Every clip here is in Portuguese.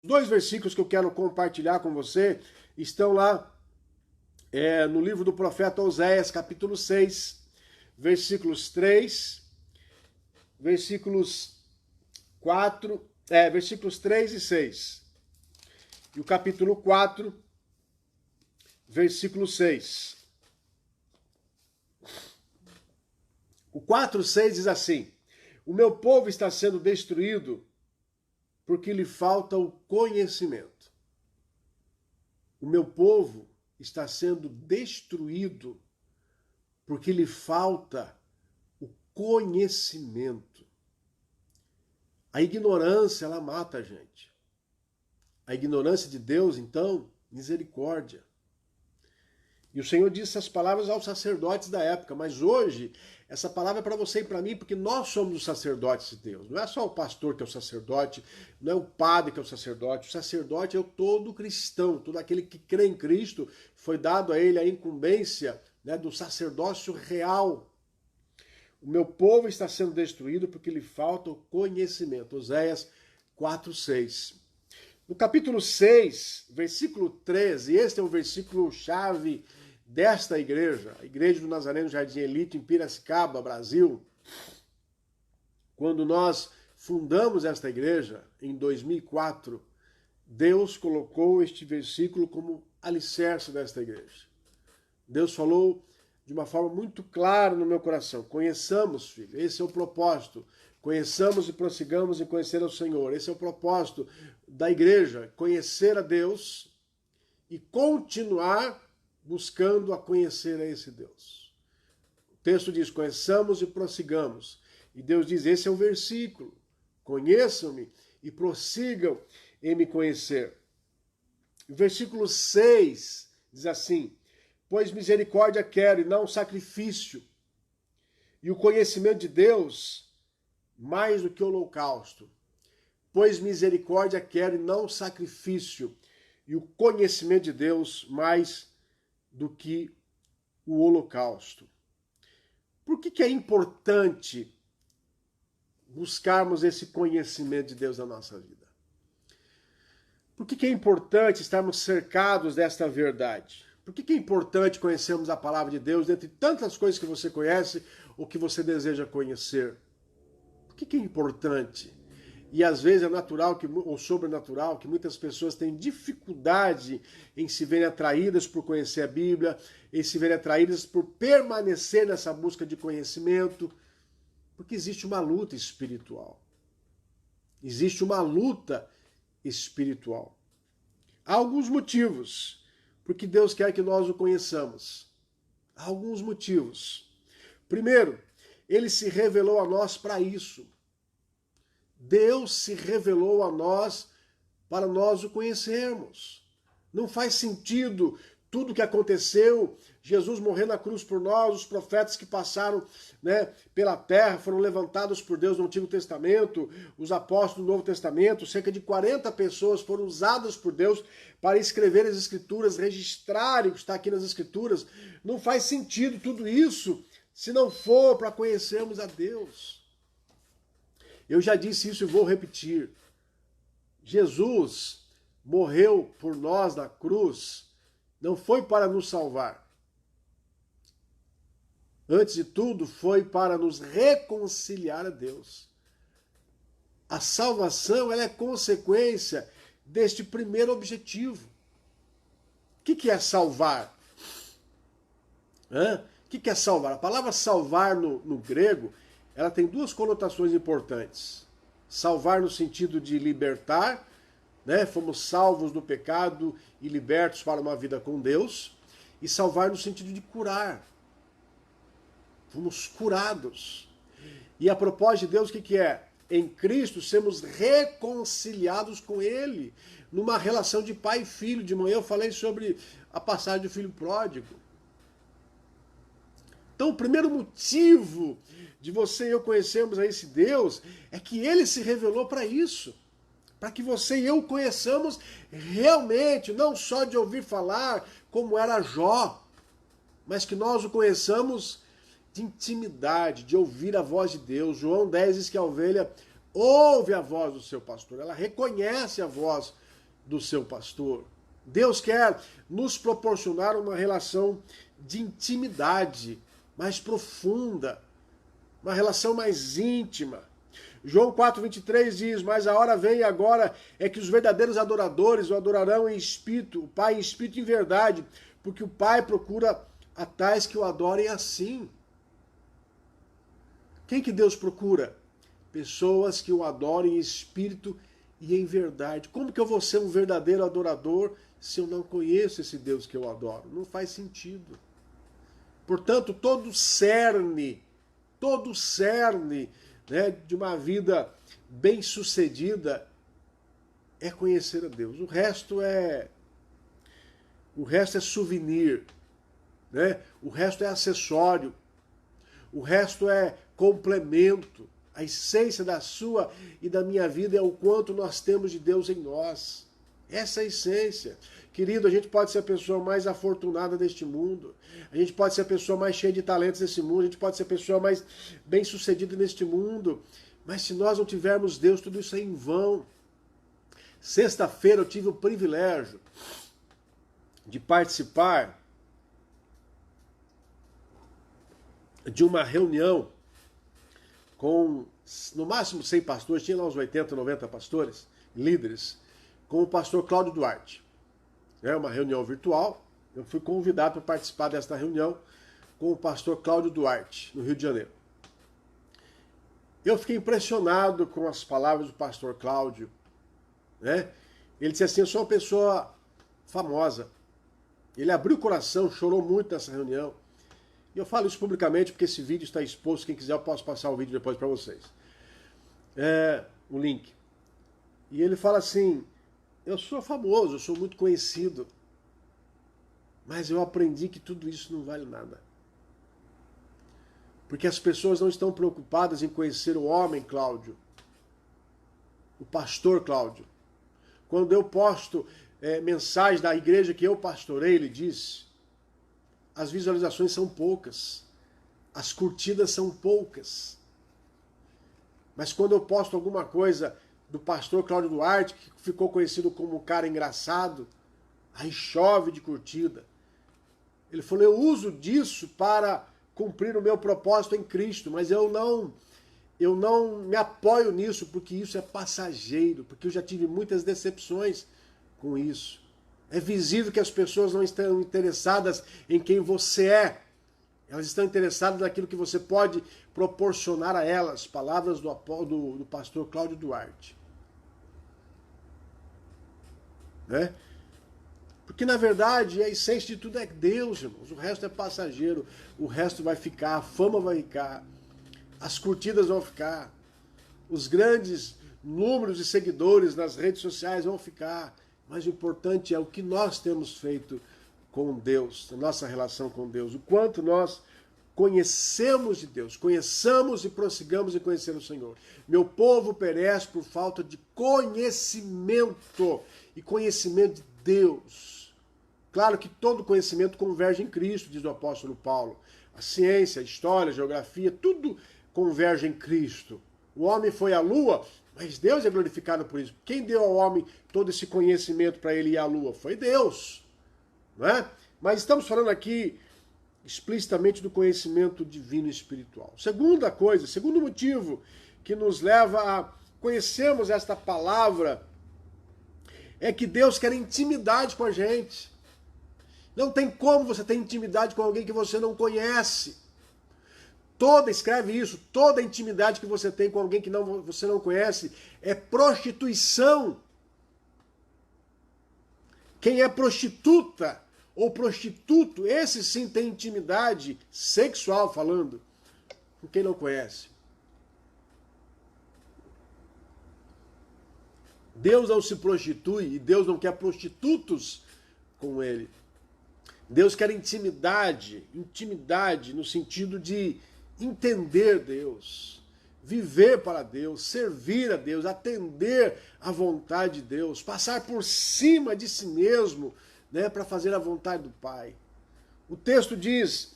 Dois versículos que eu quero compartilhar com você estão lá no livro do profeta Oséias, capítulo 6, versículos 3, versículos 4, versículos 3 e 6. E o capítulo 4, versículo 6. O 4:6 diz assim: o meu povo está sendo destruído porque lhe falta o conhecimento. O meu povo está sendo destruído porque lhe falta o conhecimento. A ignorância, ela mata a gente. A ignorância de Deus, então, misericórdia. E o Senhor disse essas palavras aos sacerdotes da época, mas hoje essa palavra é para você e para mim, porque nós somos os sacerdotes de Deus. Não é só o pastor que é o sacerdote, não é o padre que é o sacerdote é o todo cristão, todo aquele que crê em Cristo, foi dado a ele a incumbência, né, do sacerdócio real. O meu povo está sendo destruído porque lhe falta o conhecimento. Oséias 4:6. No capítulo 6, versículo 13, este é o versículo chave desta igreja, a Igreja do Nazareno Jardim Elite, em Piracicaba, Brasil. Quando nós fundamos esta igreja, em 2004, Deus colocou este versículo como alicerce desta igreja. Deus falou de uma forma muito clara no meu coração: conheçamos, filho, esse é o propósito. Conheçamos e prossigamos em conhecer ao Senhor. Esse é o propósito da igreja, conhecer a Deus e continuar buscando a conhecer a esse Deus. O texto diz: conheçamos e prossigamos. E Deus diz, esse é o versículo: conheçam-me e prossigam em me conhecer. O versículo 6 diz assim: pois misericórdia quero e não sacrifício, e o conhecimento de Deus mais do que o holocausto. Pois misericórdia quero e não sacrifício, e o conhecimento de Deus mais do que o holocausto. Por que é importante buscarmos esse conhecimento de Deus na nossa vida? Por que é importante estarmos cercados desta verdade? Por que é importante conhecermos a palavra de Deus, dentre tantas coisas que você conhece ou que você deseja conhecer? Por que é importante? E às vezes é natural ou sobrenatural que muitas pessoas têm dificuldade em se verem atraídas por conhecer a Bíblia, em se verem atraídas por permanecer nessa busca de conhecimento, porque existe uma luta espiritual. Existe uma luta espiritual. Há alguns motivos porque Deus quer que nós o conheçamos. Há alguns motivos. Primeiro, ele se revelou a nós para isso. Deus se revelou a nós para nós o conhecermos. Não faz sentido tudo o que aconteceu, Jesus morrendo na cruz por nós, os profetas que passaram, né, pela terra foram levantados por Deus no Antigo Testamento, os apóstolos do Novo Testamento, cerca de 40 pessoas foram usadas por Deus para escrever as Escrituras, registrarem o que está aqui nas Escrituras. Não faz sentido tudo isso se não for para conhecermos a Deus. Eu já disse isso e vou repetir. Jesus morreu por nós na cruz, não foi para nos salvar. Antes de tudo, foi para nos reconciliar a Deus. A salvação, ela é consequência deste primeiro objetivo. O que é salvar? O que é salvar? A palavra salvar no grego, ela tem duas conotações importantes. Salvar no sentido de libertar, né? Fomos salvos do pecado e libertos para uma vida com Deus. E salvar no sentido de curar. Fomos curados. E a propósito de Deus, o que é? Em Cristo, sermos reconciliados com Ele, numa relação de pai e filho. De manhã eu falei sobre a passagem do filho pródigo. Então, o primeiro motivo de você e eu conhecermos a esse Deus é que Ele se revelou para isso. Para que você e eu o conheçamos realmente, não só de ouvir falar como era Jó, mas que nós o conheçamos de intimidade, de ouvir a voz de Deus. João 10 diz que a ovelha ouve a voz do seu pastor, ela reconhece a voz do seu pastor. Deus quer nos proporcionar uma relação de intimidade mais profunda, uma relação mais íntima. João 4,23 diz, mas a hora vem agora é que os verdadeiros adoradores o adorarão em espírito, o Pai em espírito e em verdade, porque o Pai procura a tais que o adorem assim. Quem que Deus procura? Pessoas que o adorem em espírito e em verdade. Como que eu vou ser um verdadeiro adorador se eu não conheço esse Deus que eu adoro? Não faz sentido. Portanto, todo cerne, né, de uma vida bem-sucedida é conhecer a Deus. O resto é souvenir, né? O resto é acessório. O resto é complemento. A essência da sua e da minha vida é o quanto nós temos de Deus em nós. Essa é a essência. Querido, a gente pode ser a pessoa mais afortunada deste mundo. A gente pode ser a pessoa mais cheia de talentos desse mundo. A gente pode ser a pessoa mais bem-sucedida neste mundo. Mas se nós não tivermos Deus, tudo isso é em vão. Sexta-feira eu tive o privilégio de participar de uma reunião com, no máximo, 100 pastores, tinha lá uns 80, 90 pastores, líderes, com o pastor Cláudio Duarte. É uma reunião virtual, eu fui convidado para participar desta reunião com o pastor Cláudio Duarte, no Rio de Janeiro. Eu fiquei impressionado com as palavras do pastor Cláudio, né? Ele disse assim, eu sou uma pessoa famosa. Ele abriu o coração, chorou muito nessa reunião. E eu falo isso publicamente porque esse vídeo está exposto. Quem quiser eu posso passar o vídeo depois para vocês. O link. E ele fala assim, eu sou famoso, eu sou muito conhecido. Mas eu aprendi que tudo isso não vale nada. Porque as pessoas não estão preocupadas em conhecer o homem Cláudio. O pastor Cláudio. Quando eu posto mensagens da igreja que eu pastorei, ele diz, as visualizações são poucas, as curtidas são poucas. Mas quando eu posto alguma coisa do pastor Cláudio Duarte, que ficou conhecido como um cara engraçado, aí chove de curtida. Ele falou, eu uso disso para cumprir o meu propósito em Cristo, mas eu não me apoio nisso, porque isso é passageiro, porque eu já tive muitas decepções com isso. É visível que as pessoas não estão interessadas em quem você é. Elas estão interessadas naquilo que você pode proporcionar a elas. Palavras do pastor Cláudio Duarte. Né? Porque, na verdade, a essência de tudo é Deus, irmãos. O resto é passageiro. O resto vai ficar, a fama vai ficar. As curtidas vão ficar. Os grandes números de seguidores nas redes sociais vão ficar. Mas o importante é o que nós temos feito com Deus, a nossa relação com Deus, o quanto nós conhecemos de Deus, conheçamos e prossigamos em conhecer o Senhor. Meu povo perece por falta de conhecimento, e conhecimento de Deus. Claro que todo conhecimento converge em Cristo, diz o apóstolo Paulo. A ciência, a história, a geografia, tudo converge em Cristo. O homem foi à lua, mas Deus é glorificado por isso. Quem deu ao homem todo esse conhecimento para ele ir à lua? Foi Deus. Não é? Mas estamos falando aqui explicitamente do conhecimento divino e espiritual. Segunda coisa, segundo motivo que nos leva a conhecermos esta palavra é que Deus quer intimidade com a gente. Não tem como você ter intimidade com alguém que você não conhece. Escreve isso, toda intimidade que você tem com alguém que você não conhece é prostituição. Quem é prostituta ou prostituto, esse sim tem intimidade sexual falando com quem não conhece. Deus não se prostitui e Deus não quer prostitutos com ele. Deus quer intimidade no sentido de entender Deus, viver para Deus, servir a Deus, atender à vontade de Deus, passar por cima de si mesmo, né, para fazer a vontade do Pai. O texto diz,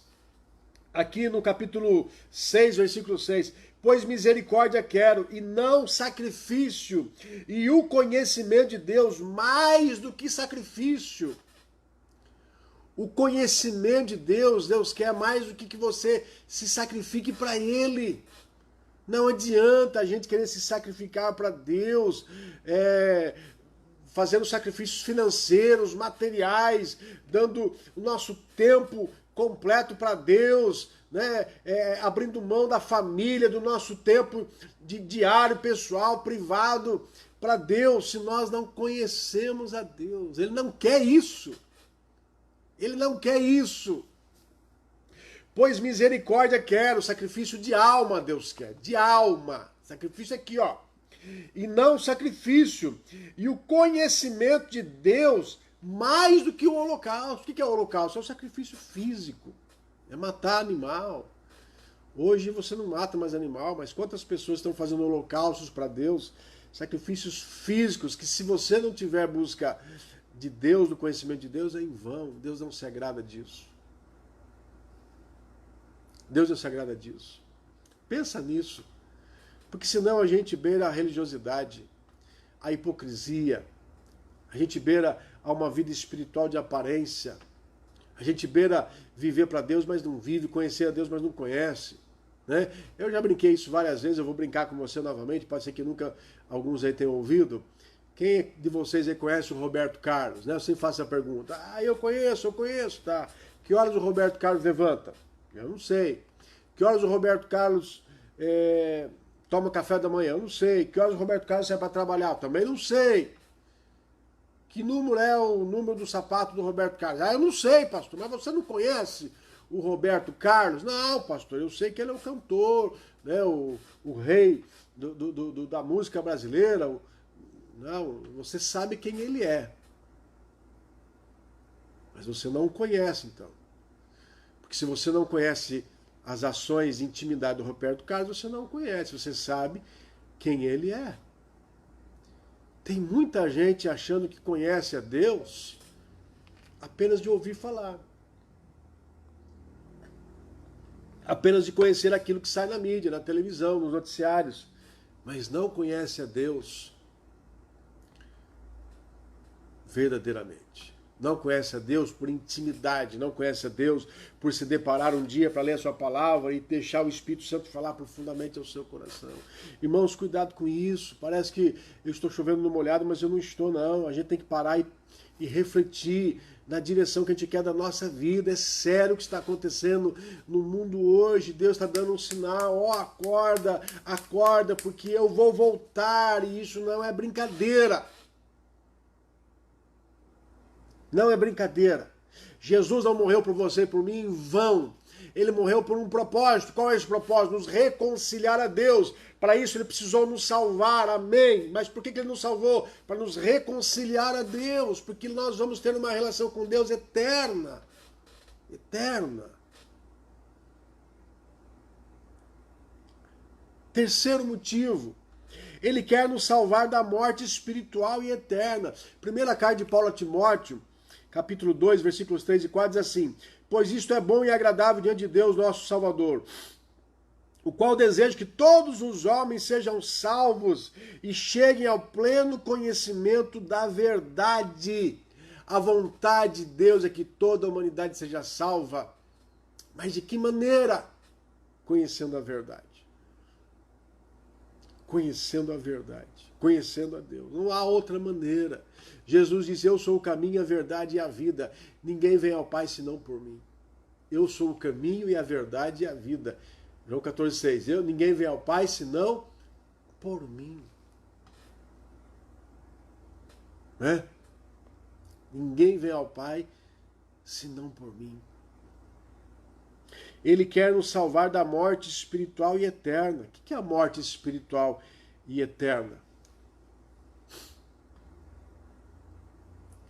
aqui no capítulo 6, versículo 6, Pois misericórdia quero, e não sacrifício, e o conhecimento de Deus mais do que sacrifício. O conhecimento de Deus, Deus quer mais do que você se sacrifique para Ele. Não adianta a gente querer se sacrificar para Deus, fazendo sacrifícios financeiros, materiais, dando o nosso tempo completo para Deus, né? Abrindo mão da família, do nosso tempo diário, pessoal, privado, para Deus, se nós não conhecemos a Deus. Ele não quer isso. Ele não quer isso. Pois misericórdia quero, sacrifício de alma Deus quer, de alma. Sacrifício aqui, ó. E não sacrifício. E o conhecimento de Deus mais do que o holocausto. O que é o holocausto? É o sacrifício físico. É matar animal. Hoje você não mata mais animal, mas quantas pessoas estão fazendo holocaustos para Deus? Sacrifícios físicos que, se você não tiver busca de Deus, do conhecimento de Deus, é em vão. Deus não se agrada disso. Deus não se agrada disso. Pensa nisso. Porque senão a gente beira a religiosidade, a hipocrisia, a gente beira a uma vida espiritual de aparência, a gente beira viver para Deus, mas não vive, conhecer a Deus, mas não conhece. Né? Eu já brinquei isso várias vezes, eu vou brincar com você novamente, pode ser que nunca alguns aí tenham ouvido. Quem de vocês aí conhece o Roberto Carlos? Né? Eu sempre faço a pergunta. Eu conheço, tá. Que horas o Roberto Carlos levanta? Eu não sei. Que horas o Roberto Carlos toma café da manhã? Eu não sei. Que horas o Roberto Carlos sai para trabalhar? Também não sei. Que número é o número do sapato do Roberto Carlos? Eu não sei, pastor, mas você não conhece o Roberto Carlos? Não, pastor, eu sei que ele é o cantor, né, o rei da música brasileira. Não, você sabe quem ele é. Mas você não o conhece, então. Porque se você não conhece as ações e intimidade do Roberto Carlos, você não o conhece, você sabe quem ele é. Tem muita gente achando que conhece a Deus apenas de ouvir falar. Apenas de conhecer aquilo que sai na mídia, na televisão, nos noticiários. Mas não conhece a Deus verdadeiramente. Não conhece a Deus por intimidade, não conhece a Deus por se deparar um dia para ler a sua palavra e deixar o Espírito Santo falar profundamente ao seu coração. Irmãos, cuidado com isso. Parece que eu estou chovendo no molhado, mas eu não estou, não. A gente tem que parar e refletir na direção que a gente quer da nossa vida. É sério o que está acontecendo no mundo hoje. Deus está dando um sinal. Acorda, acorda, porque eu vou voltar, e isso não é brincadeira. Não é brincadeira. Jesus não morreu por você e por mim em vão. Ele morreu por um propósito. Qual é esse propósito? Nos reconciliar a Deus. Para isso ele precisou nos salvar. Amém. Mas por que ele nos salvou? Para nos reconciliar a Deus. Porque nós vamos ter uma relação com Deus eterna. Eterna. Terceiro motivo. Ele quer nos salvar da morte espiritual e eterna. Primeira carta de Paulo a Timóteo, capítulo 2, versículos 3 e 4, diz assim: pois isto é bom e agradável diante de Deus, nosso Salvador, o qual deseja que todos os homens sejam salvos e cheguem ao pleno conhecimento da verdade. A vontade de Deus é que toda a humanidade seja salva. Mas de que maneira? Conhecendo a verdade. Conhecendo a verdade. Conhecendo a Deus. Não há outra maneira. Jesus disse: eu sou o caminho, a verdade e a vida. Ninguém vem ao Pai senão por mim. Eu sou o caminho e a verdade e a vida. João 14,6. Ninguém vem ao Pai senão por mim. Né? Ninguém vem ao Pai senão por mim. Ele quer nos salvar da morte espiritual e eterna. O que é a morte espiritual e eterna?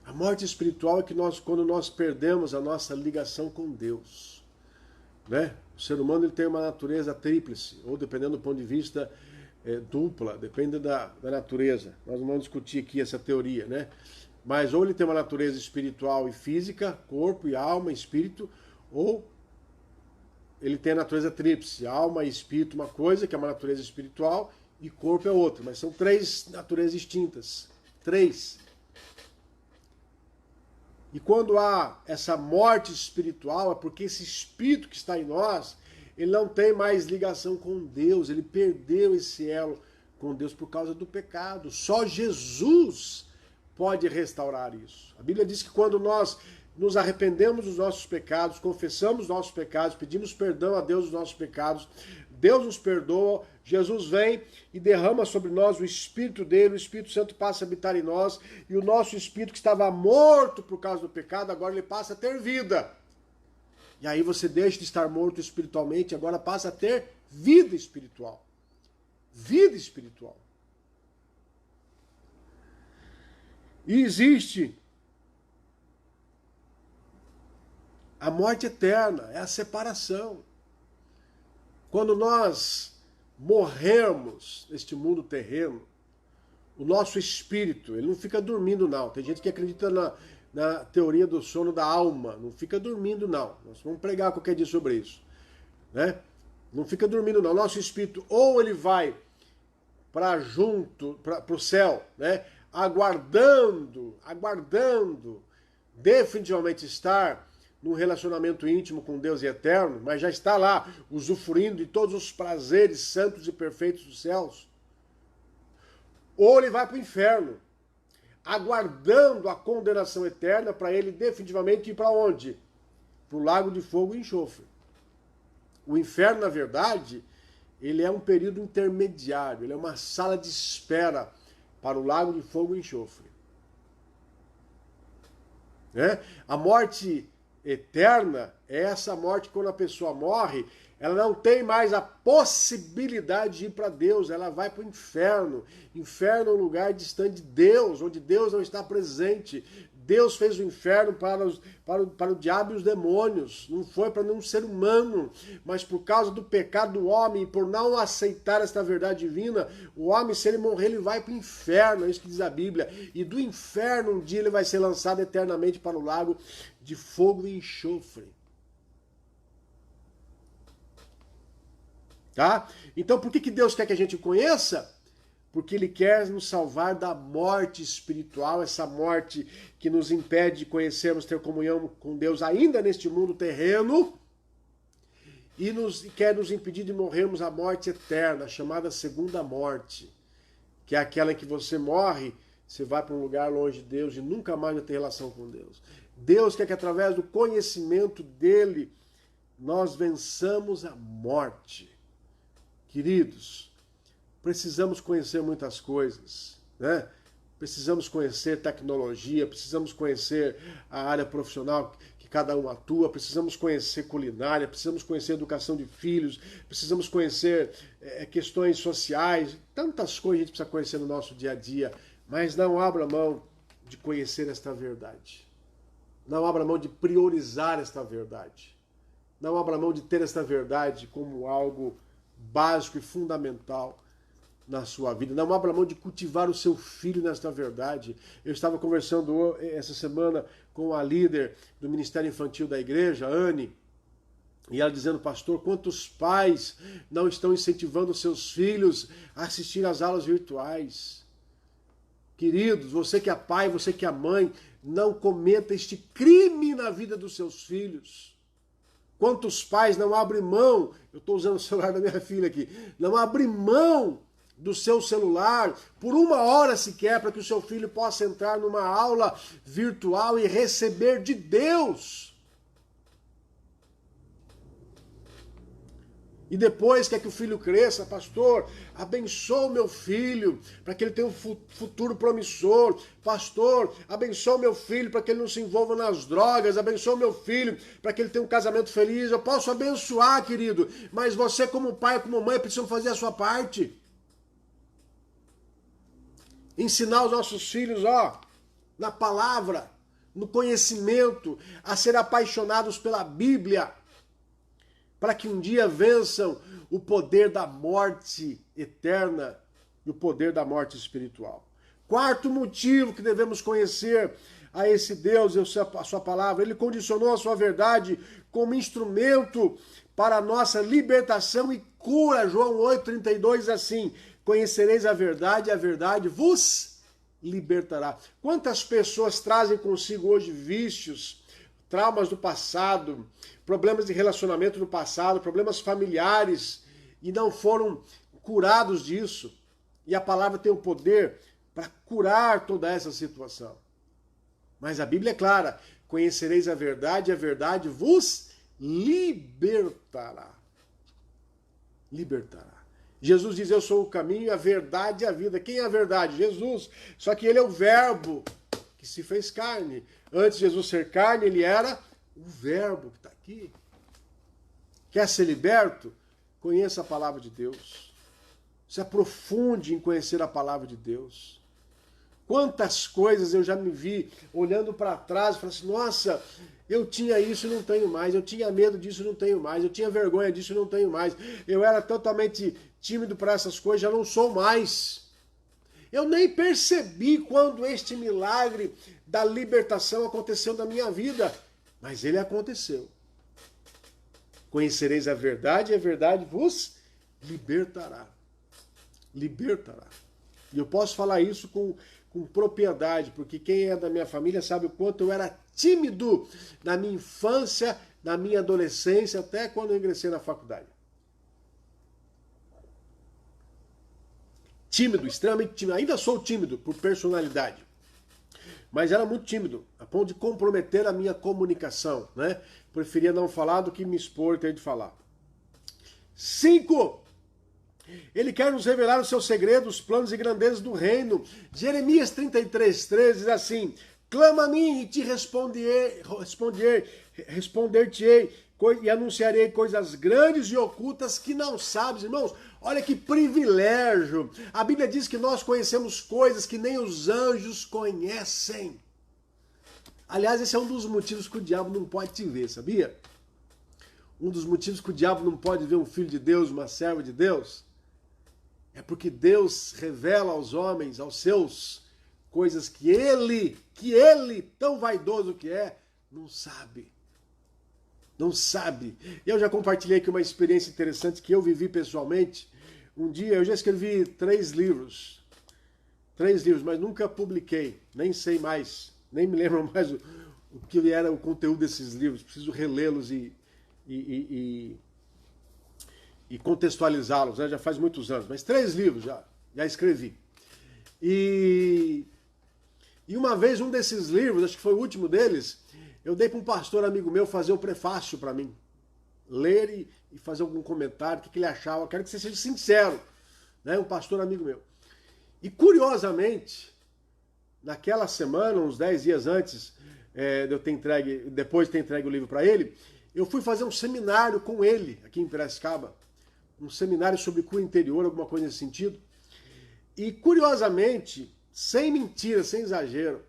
A morte espiritual é que quando nós perdemos a nossa ligação com Deus. Né? O ser humano ele tem uma natureza tríplice, ou dependendo do ponto de vista dupla, depende da natureza. Nós não vamos discutir aqui essa teoria, né? Mas ou ele tem uma natureza espiritual e física, corpo e alma, espírito, ou ele tem a natureza tríplice, alma e espírito uma coisa, que é uma natureza espiritual, e corpo é outra, mas são três naturezas distintas. Três. E quando há essa morte espiritual, é porque esse espírito que está em nós, ele não tem mais ligação com Deus, ele perdeu esse elo com Deus por causa do pecado. Só Jesus pode restaurar isso. A Bíblia diz que quando nós nos arrependemos dos nossos pecados, confessamos os nossos pecados, pedimos perdão a Deus dos nossos pecados, Deus nos perdoa, Jesus vem e derrama sobre nós o Espírito dele, o Espírito Santo passa a habitar em nós, e o nosso espírito que estava morto por causa do pecado, agora ele passa a ter vida. E aí você deixa de estar morto espiritualmente, agora passa a ter vida espiritual. Vida espiritual. E existe a morte eterna, é a separação. Quando nós morrermos neste mundo terreno, o nosso espírito, ele não fica dormindo não. Tem gente que acredita na teoria do sono da alma, não fica dormindo não. Nós vamos pregar qualquer dia sobre isso, né? Não fica dormindo não. O nosso espírito ou ele vai para o céu, né? Aguardando definitivamente estar num relacionamento íntimo com Deus e eterno, mas já está lá usufruindo de todos os prazeres santos e perfeitos dos céus. Ou ele vai para o inferno, aguardando a condenação eterna para ele definitivamente ir para onde? Para o lago de fogo e enxofre. O inferno, na verdade, ele é um período intermediário, ele é uma sala de espera para o lago de fogo e enxofre. Né? A morte eterna é essa morte quando a pessoa morre, ela não tem mais a possibilidade de ir para Deus, ela vai para o inferno. Inferno é um lugar distante de Deus, onde Deus não está presente. Deus fez o inferno para o diabo e os demônios, não foi para nenhum ser humano, mas por causa do pecado do homem, por não aceitar esta verdade divina, o homem, se ele morrer, ele vai para o inferno, é isso que diz a Bíblia, e do inferno um dia ele vai ser lançado eternamente para o lago de fogo e enxofre. Tá? Então por que Deus quer que a gente conheça? Porque ele quer nos salvar da morte espiritual, essa morte que nos impede de conhecermos, ter comunhão com Deus ainda neste mundo terreno, e quer nos impedir de morrermos a morte eterna, chamada segunda morte, que é aquela em que você morre, você vai para um lugar longe de Deus e nunca mais vai ter relação com Deus. Deus quer que através do conhecimento dele nós vençamos a morte. Queridos, precisamos conhecer muitas coisas, né? Precisamos conhecer tecnologia, precisamos conhecer a área profissional que cada um atua, precisamos conhecer culinária, precisamos conhecer educação de filhos, precisamos conhecer questões sociais, tantas coisas a gente precisa conhecer no nosso dia a dia, mas não abra mão de conhecer esta verdade. Não abra mão de priorizar esta verdade. Não abra mão de ter esta verdade como algo básico e fundamental na sua vida. Não abra mão de cultivar o seu filho nesta verdade. Eu estava conversando essa semana com a líder do Ministério Infantil da igreja, Anne, e ela dizendo, pastor, quantos pais não estão incentivando seus filhos a assistir às aulas virtuais? Queridos, você que é pai, você que é mãe, não cometa este crime na vida dos seus filhos. Quantos pais não abrem mão, eu estou usando o celular da minha filha aqui, não abrem mão do seu celular por uma hora sequer para que o seu filho possa entrar numa aula virtual e receber de Deus. E depois quer que o filho cresça, pastor, abençoa o meu filho para que ele tenha um futuro promissor. Pastor, abençoa o meu filho para que ele não se envolva nas drogas. Abençoa o meu filho para que ele tenha um casamento feliz. Eu posso abençoar, querido, mas você como pai, como mãe, precisam fazer a sua parte. Ensinar os nossos filhos, na palavra, no conhecimento, a ser apaixonados pela Bíblia, para que um dia vençam o poder da morte eterna e o poder da morte espiritual. Quarto motivo que devemos conhecer a esse Deus e a sua palavra, ele condicionou a sua verdade como instrumento para a nossa libertação e cura. João 8,32 assim: conhecereis a verdade e a verdade vos libertará. Quantas pessoas trazem consigo hoje vícios, traumas do passado, problemas de relacionamento do passado, problemas familiares, e não foram curados disso. E a palavra tem o poder para curar toda essa situação. Mas a Bíblia é clara: conhecereis a verdade e a verdade vos libertará. Libertará. Jesus diz: eu sou o caminho, a verdade e a vida. Quem é a verdade? Jesus. Só que ele é o verbo que se fez carne. Antes de Jesus ser carne, ele era o verbo que está aqui. Quer ser liberto? Conheça a palavra de Deus. Se aprofunde em conhecer a palavra de Deus. Quantas coisas eu já me vi olhando para trás e falando assim: nossa, eu tinha isso e não tenho mais, eu tinha medo disso e não tenho mais, eu tinha vergonha disso e não tenho mais, eu era totalmente tímido para essas coisas, já não sou mais. Eu nem percebi quando este milagre da libertação aconteceu na minha vida, mas ele aconteceu. Conhecereis a verdade e a verdade vos libertará. Libertará. E eu posso falar isso com propriedade, porque quem é da minha família sabe o quanto eu era tímido na minha infância, na minha adolescência, até quando eu ingressei na faculdade. Tímido, extremamente tímido. Ainda sou tímido por personalidade, mas era muito tímido, a ponto de comprometer a minha comunicação, né? Preferia não falar do que me expor e ter de falar. 5. Ele quer nos revelar os seus segredos, os planos e grandezas do reino. Jeremias 33:13 diz assim: clama a mim e te responder-te-ei e anunciarei coisas grandes e ocultas que não sabes. Irmãos, olha que privilégio. A Bíblia diz que nós conhecemos coisas que nem os anjos conhecem. Aliás, esse é um dos motivos que o diabo não pode te ver, sabia? Um dos motivos que o diabo não pode ver um filho de Deus, uma serva de Deus, é porque Deus revela aos homens, aos seus, coisas que ele, tão vaidoso que é, não sabe. Não sabe. Eu já compartilhei aqui uma experiência interessante que eu vivi pessoalmente. Um dia eu já escrevi 3 livros. 3 livros, mas nunca publiquei. Nem sei mais. Nem me lembro mais o que era o conteúdo desses livros. Preciso relê-los e contextualizá-los, né? Já faz muitos anos, mas 3 livros já escrevi. E uma vez um desses livros, acho que foi o último deles, eu dei para um pastor amigo meu fazer o prefácio para mim. Ler e fazer algum comentário, o que ele achava. Eu quero que você seja sincero, né? Um pastor amigo meu. E curiosamente, naquela semana, uns 10 dias antes de eu ter entregue, depois de ter entregue o livro para ele, eu fui fazer um seminário com ele, aqui em Piracicaba. Um seminário sobre cura interior, alguma coisa nesse sentido. E, curiosamente, sem mentira, sem exagero,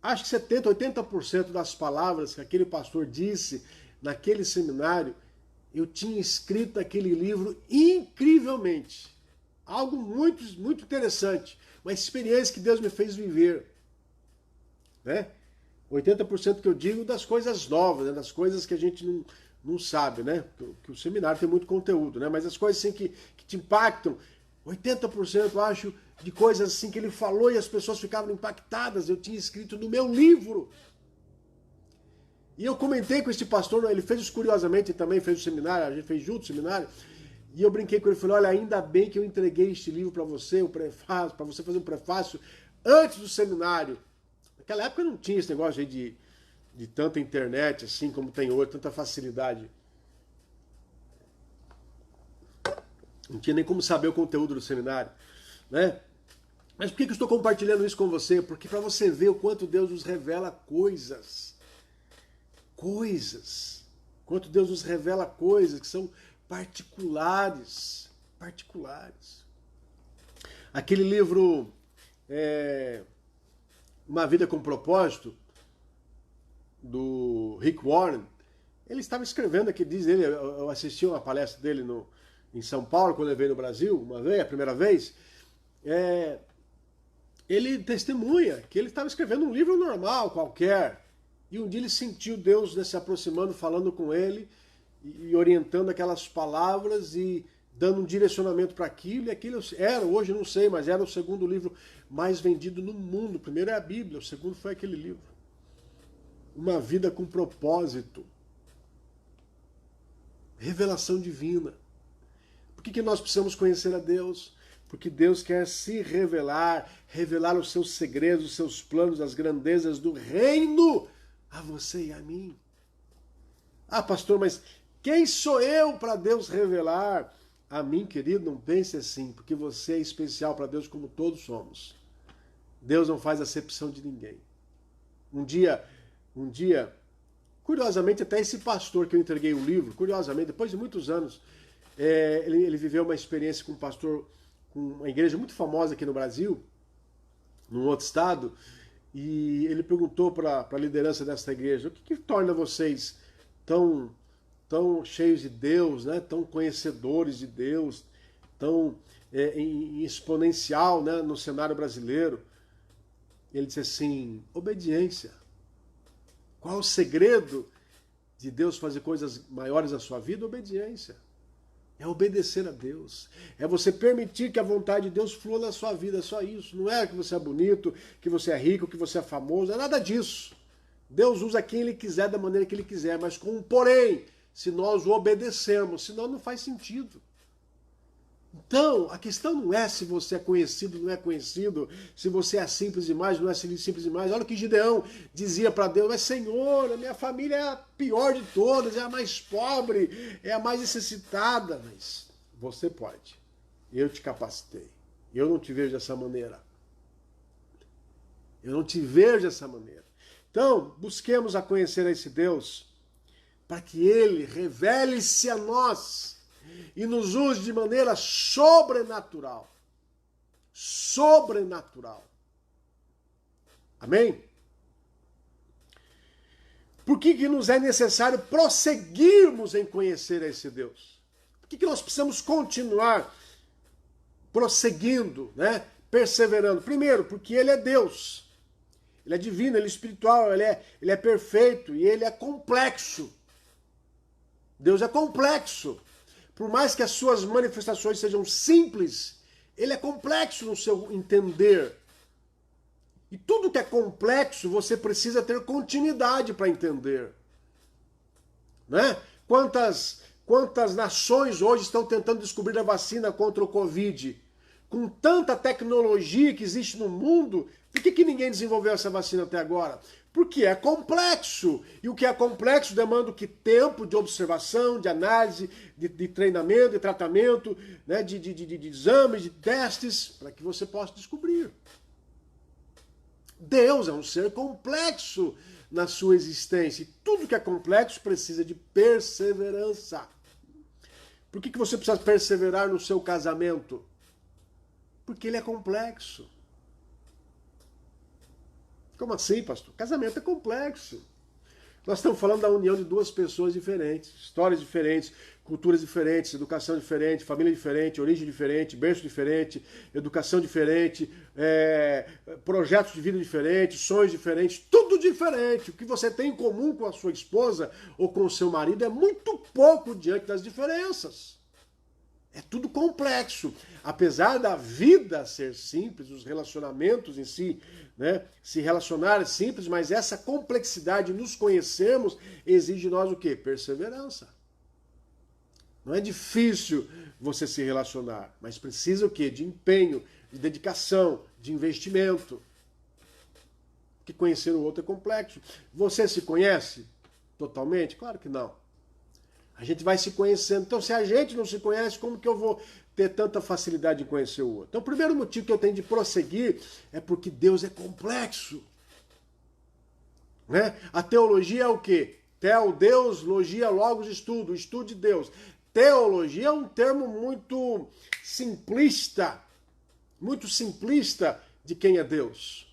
acho que 70%, 80% das palavras que aquele pastor disse naquele seminário, eu tinha escrito aquele livro incrivelmente. Algo muito, muito interessante. Uma experiência que Deus me fez viver. Né? 80% que eu digo das coisas novas, né? Das coisas que a gente não sabe, né? Que o seminário tem muito conteúdo, né? Mas as coisas assim que te impactam, 80% eu acho de coisas assim que ele falou e as pessoas ficavam impactadas, eu tinha escrito no meu livro. E eu comentei com esse pastor, ele fez isso curiosamente, também fez o seminário, a gente fez junto o seminário, e eu brinquei com ele, falei: olha, ainda bem que eu entreguei este livro para você, o prefácio, para você fazer um prefácio antes do seminário. Naquela época não tinha esse negócio aí de tanta internet assim como tem hoje, tanta facilidade. Não tinha nem como saber o conteúdo do seminário, né? Mas por que eu estou compartilhando isso com você? Porque para você ver o quanto Deus nos revela coisas. Quanto Deus nos revela coisas que são particulares. Aquele livro Uma Vida com Propósito, do Rick Warren, ele estava escrevendo aqui, diz ele, eu assisti uma palestra dele em São Paulo, quando ele veio no Brasil, a primeira vez, ele testemunha que ele estava escrevendo um livro normal, qualquer, e um dia ele sentiu Deus se aproximando, falando com ele, e orientando aquelas palavras e dando um direcionamento para aquilo, e aquilo era, hoje não sei, mas era o segundo livro mais vendido no mundo. O primeiro é a Bíblia, o segundo foi aquele livro. Uma vida com propósito. Revelação divina. Por que nós precisamos conhecer a Deus? Porque Deus quer se revelar, revelar os seus segredos, os seus planos, as grandezas do reino a você e a mim. Ah, pastor, mas quem sou eu para Deus revelar? A mim, querido, não pense assim, porque você é especial para Deus como todos somos. Deus não faz acepção de ninguém. Um dia, curiosamente, até esse pastor que eu entreguei o livro, curiosamente, depois de muitos anos, ele viveu uma experiência com um pastor, com uma igreja muito famosa aqui no Brasil, num outro estado, e ele perguntou para a liderança dessa igreja: o que torna vocês tão cheios de Deus, né? Tão conhecedores de Deus, tão exponencial, né? No cenário brasileiro? Ele disse assim: obediência. Qual o segredo de Deus fazer coisas maiores na sua vida? Obediência. É obedecer a Deus. É você permitir que a vontade de Deus flua na sua vida, é só isso. Não é que você é bonito, que você é rico, que você é famoso, não é nada disso. Deus usa quem Ele quiser, da maneira que Ele quiser, mas com um porém, se nós o obedecermos, senão não faz sentido. Então, a questão não é se você é conhecido ou não é conhecido, se você é simples demais ou não é simples demais. Olha o que Gideão dizia para Deus: mas Senhor, a minha família é a pior de todas, é a mais pobre, é a mais necessitada. Mas você pode. Eu te capacitei. Eu não te vejo dessa maneira. Eu não te vejo dessa maneira. Então, busquemos a conhecer a esse Deus para que Ele revele-se a nós e nos use de maneira sobrenatural. Sobrenatural. Amém? Por que nos é necessário prosseguirmos em conhecer esse Deus? Por que nós precisamos continuar prosseguindo, né? Perseverando? Primeiro, porque Ele é Deus. Ele é divino, Ele é espiritual, Ele é perfeito e Ele é complexo. Deus é complexo. Por mais que as suas manifestações sejam simples, Ele é complexo no seu entender. E tudo que é complexo, você precisa ter continuidade para entender. Né? Quantas nações hoje estão tentando descobrir a vacina contra o Covid? Com tanta tecnologia que existe no mundo, por que ninguém desenvolveu essa vacina até agora? Porque é complexo. E o que é complexo demanda o que? Tempo de observação, de análise, de treinamento, de tratamento, né? de exames, de testes, para que você possa descobrir. Deus é um ser complexo na sua existência. E tudo que é complexo precisa de perseverança. Por que você precisa perseverar no seu casamento? Porque ele é complexo. Como assim, pastor? Casamento é complexo. Nós estamos falando da união de duas pessoas diferentes, histórias diferentes, culturas diferentes, educação diferente, família diferente, origem diferente, berço diferente, educação diferente, projetos de vida diferentes, sonhos diferentes, tudo diferente. O que você tem em comum com a sua esposa ou com o seu marido é muito pouco diante das diferenças. É tudo complexo. Apesar da vida ser simples, os relacionamentos em si, né, se relacionar é simples, mas essa complexidade, nos conhecermos, exige de nós o quê? Perseverança. Não é difícil você se relacionar, mas precisa o quê? De empenho, de dedicação, de investimento. Porque conhecer o outro é complexo. Você se conhece totalmente? Claro que não. A gente vai se conhecendo. Então, se a gente não se conhece, como que eu vou ter tanta facilidade em conhecer o outro? Então, o primeiro motivo que eu tenho de prosseguir é porque Deus é complexo. Né? A teologia é o quê? Teo, Deus, logia, logos, estudo. Estudo de Deus. Teologia é um termo muito simplista de quem é Deus.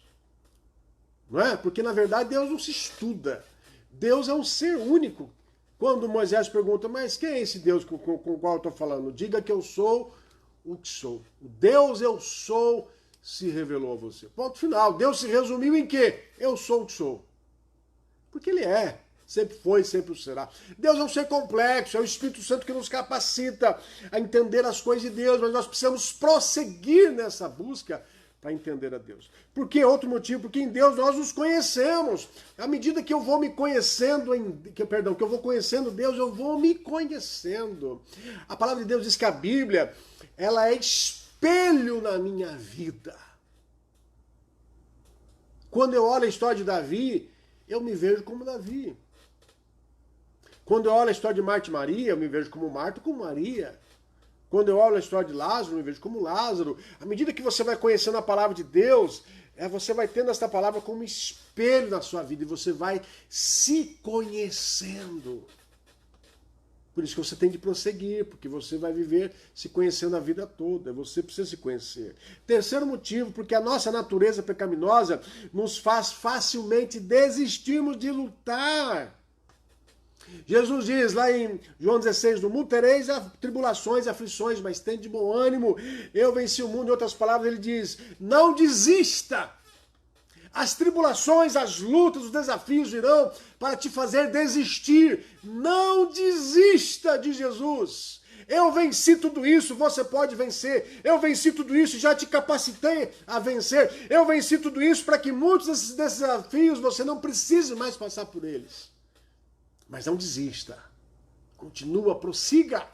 Não é? Porque, na verdade, Deus não se estuda. Deus é um ser único. Quando Moisés pergunta: mas quem é esse Deus com o qual eu estou falando? Diga que eu sou o que sou. O Deus eu sou se revelou a você. Ponto final. Deus se resumiu em quê? Eu sou o que sou. Porque Ele é. Sempre foi, sempre o será. Deus é um ser complexo, é o Espírito Santo que nos capacita a entender as coisas de Deus, mas nós precisamos prosseguir nessa busca para entender a Deus. Por que? Outro motivo, porque em Deus nós nos conhecemos. À medida que eu vou me conhecendo, que eu vou conhecendo Deus, eu vou me conhecendo. A palavra de Deus diz que a Bíblia, ela é espelho na minha vida. Quando eu olho a história de Davi, eu me vejo como Davi. Quando eu olho a história de Marta e Maria, eu me vejo como Marta e como Maria. Quando eu olho a história de Lázaro, eu me vejo como Lázaro. À medida que você vai conhecendo a palavra de Deus, você vai tendo esta palavra como espelho na sua vida e você vai se conhecendo. Por isso que você tem de prosseguir, porque você vai viver se conhecendo a vida toda. Você precisa se conhecer. Terceiro motivo, porque a nossa natureza pecaminosa nos faz facilmente desistirmos de lutar. Jesus diz lá em João 16, no mundo tereis tribulações e aflições, mas tem de bom ânimo, eu venci o mundo. Em outras palavras, ele diz, não desista. As tribulações, as lutas, os desafios virão para te fazer desistir. Não desista de Jesus. Eu venci tudo isso, você pode vencer. Eu venci tudo isso e já te capacitei a vencer. Eu venci tudo isso para que muitos desses desafios você não precise mais passar por eles. Mas não desista. Continua, prossiga.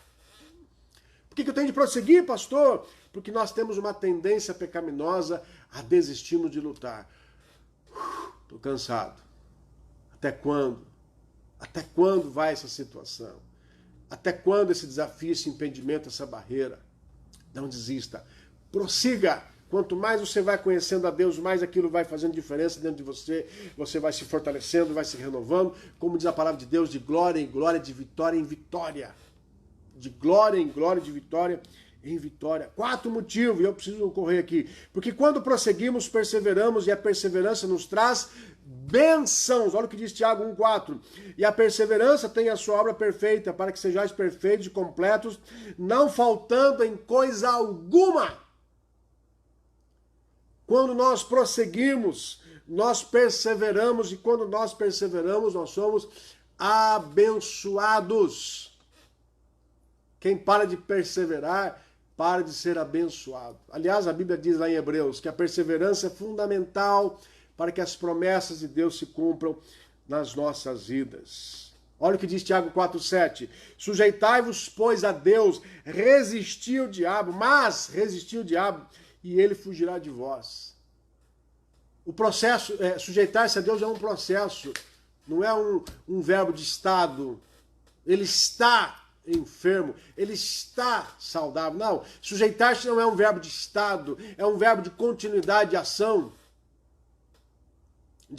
Por que eu tenho de prosseguir, pastor? Porque nós temos uma tendência pecaminosa a desistirmos de lutar. Estou cansado. Até quando? Até quando vai essa situação? Até quando esse desafio, esse impedimento, essa barreira? Não desista. Prossiga. Quanto mais você vai conhecendo a Deus, mais aquilo vai fazendo diferença dentro de você. Você vai se fortalecendo, vai se renovando. Como diz a palavra de Deus, de glória em glória, de vitória em vitória. De glória em glória, de vitória em vitória. Quarto motivo, e eu preciso correr aqui. Porque quando prosseguimos, perseveramos, e a perseverança nos traz bênçãos. Olha o que diz Tiago 1,4. E a perseverança tem a sua obra perfeita, para que sejais perfeitos e completos, não faltando em coisa alguma. Quando nós prosseguimos, nós perseveramos, e quando nós perseveramos, nós somos abençoados. Quem para de perseverar, para de ser abençoado. Aliás, a Bíblia diz lá em Hebreus que a perseverança é fundamental para que as promessas de Deus se cumpram nas nossas vidas. Olha o que diz Tiago 4,7. Sujeitai-vos, pois, a Deus, resisti o diabo, mas resisti o diabo, e ele fugirá de vós. O processo, sujeitar-se a Deus é um processo, não é um verbo de estado. Ele está enfermo, ele está saudável. Não, sujeitar-se não é um verbo de estado, é um verbo de continuidade de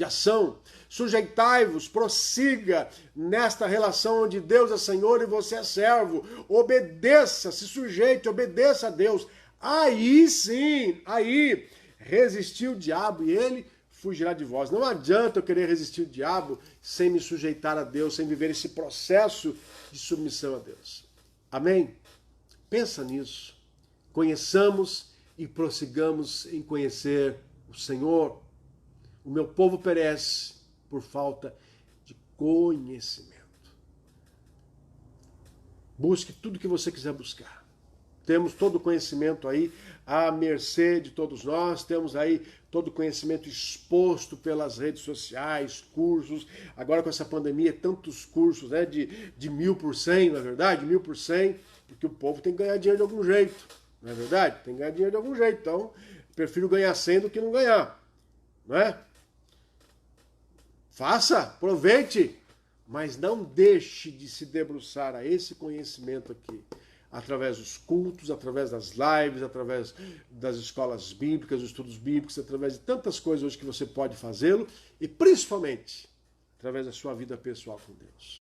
ação. Sujeitai-vos, prossiga nesta relação onde Deus é Senhor e você é servo. Obedeça, se sujeite, obedeça a Deus. Aí sim, aí resistir o diabo e ele fugirá de vós. Não adianta eu querer resistir o diabo sem me sujeitar a Deus, sem viver esse processo de submissão a Deus. Amém? Pensa nisso. Conheçamos e prossigamos em conhecer o Senhor. O meu povo perece por falta de conhecimento. Busque tudo que você quiser buscar. Temos todo o conhecimento aí à mercê de todos nós, temos aí todo o conhecimento exposto pelas redes sociais, cursos. Agora com essa pandemia, tantos cursos, né, de 1.000%, não é verdade? 1.000%, porque o povo tem que ganhar dinheiro de algum jeito, não é verdade? Tem que ganhar dinheiro de algum jeito, então prefiro ganhar 100 do que não ganhar, não é? Faça, aproveite, mas não deixe de se debruçar a esse conhecimento aqui. Através dos cultos, através das lives, através das escolas bíblicas, dos estudos bíblicos, através de tantas coisas hoje que você pode fazê-lo e principalmente através da sua vida pessoal com Deus.